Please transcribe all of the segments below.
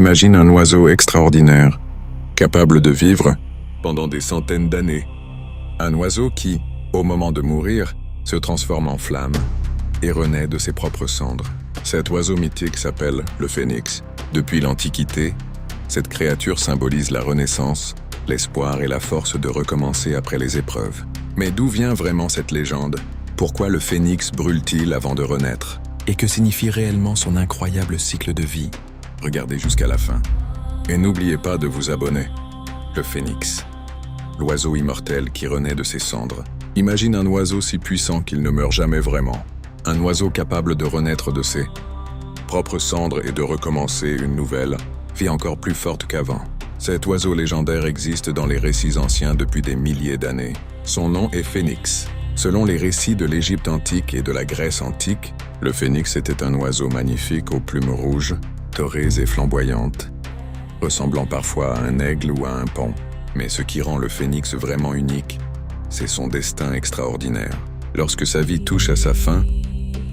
Imagine un oiseau extraordinaire, capable de vivre pendant des centaines d'années. Un oiseau qui, au moment de mourir, se transforme en flamme et renaît de ses propres cendres. Cet oiseau mythique s'appelle le phénix. Depuis l'Antiquité, cette créature symbolise la renaissance, l'espoir et la force de recommencer après les épreuves. Mais d'où vient vraiment cette légende? Pourquoi le phénix brûle-t-il avant de renaître? Et que signifie réellement son incroyable cycle de vie? Regardez jusqu'à la fin. Et n'oubliez pas de vous abonner. Le phénix, l'oiseau immortel qui renaît de ses cendres. Imagine un oiseau si puissant qu'il ne meurt jamais vraiment. Un oiseau capable de renaître de ses propres cendres et de recommencer une nouvelle vie encore plus forte qu'avant. Cet oiseau légendaire existe dans les récits anciens depuis des milliers d'années. Son nom est Phénix. Selon les récits de l'Égypte antique et de la Grèce antique, le phénix était un oiseau magnifique aux plumes rouges, dorées et flamboyantes, ressemblant parfois à un aigle ou à un paon. Mais ce qui rend le phénix vraiment unique, c'est son destin extraordinaire. Lorsque sa vie touche à sa fin,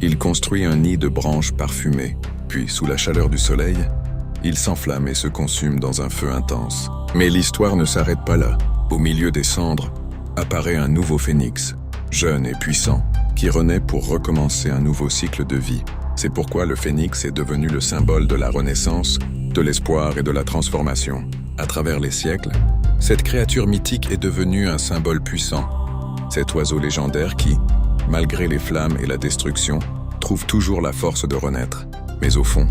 il construit un nid de branches parfumées, puis sous la chaleur du soleil, il s'enflamme et se consume dans un feu intense. Mais l'histoire ne s'arrête pas là. Au milieu des cendres, apparaît un nouveau phénix, jeune et puissant, qui renaît pour recommencer un nouveau cycle de vie. C'est pourquoi le phénix est devenu le symbole de la renaissance, de l'espoir et de la transformation. À travers les siècles, cette créature mythique est devenue un symbole puissant. Cet oiseau légendaire qui, malgré les flammes et la destruction, trouve toujours la force de renaître. Mais au fond,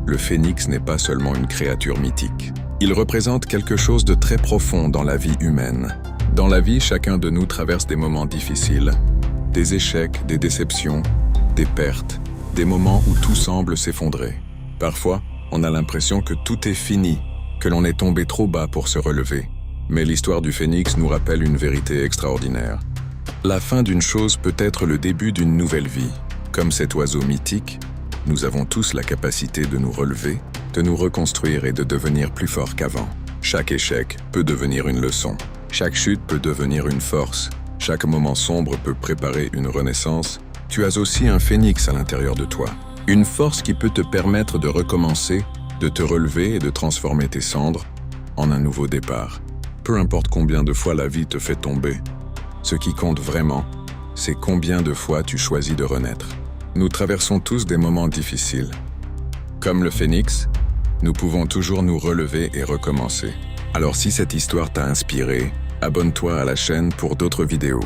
le phénix n'est pas seulement une créature mythique. Il représente quelque chose de très profond dans la vie humaine. Dans la vie, chacun de nous traverse des moments difficiles, des échecs, des déceptions, des pertes, des moments où tout semble s'effondrer. Parfois, on a l'impression que tout est fini, que l'on est tombé trop bas pour se relever. Mais l'histoire du phénix nous rappelle une vérité extraordinaire. La fin d'une chose peut être le début d'une nouvelle vie. Comme cet oiseau mythique, nous avons tous la capacité de nous relever, de nous reconstruire et de devenir plus forts qu'avant. Chaque échec peut devenir une leçon. Chaque chute peut devenir une force. Chaque moment sombre peut préparer une renaissance. Tu as aussi un phénix à l'intérieur de toi. Une force qui peut te permettre de recommencer, de te relever et de transformer tes cendres en un nouveau départ. Peu importe combien de fois la vie te fait tomber, ce qui compte vraiment, c'est combien de fois tu choisis de renaître. Nous traversons tous des moments difficiles. Comme le phénix, nous pouvons toujours nous relever et recommencer. Alors si cette histoire t'a inspiré, abonne-toi à la chaîne pour d'autres vidéos.